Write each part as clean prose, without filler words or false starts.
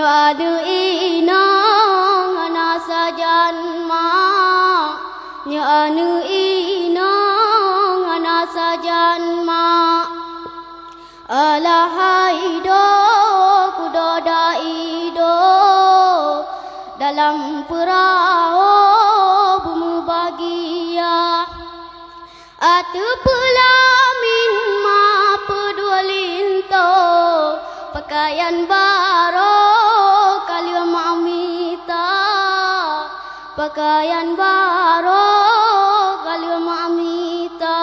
adu inong ana sajan ma nya anu inong ana sajan ma alahai do kudoda ido dalam perahu bumi bahagia atu pelamin ma pedualinto pakaian baru kalian mamita pakaian baru kalian mamita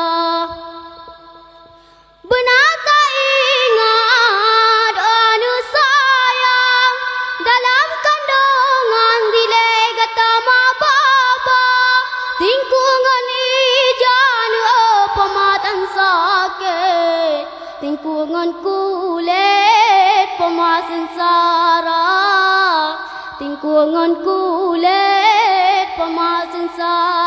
benata ingat anu sayang dalam kandungan dilegata ma baba tingkungan ijan pematan sakit tingkungan kulit pemasan sara tingkungan kulit pemasan sara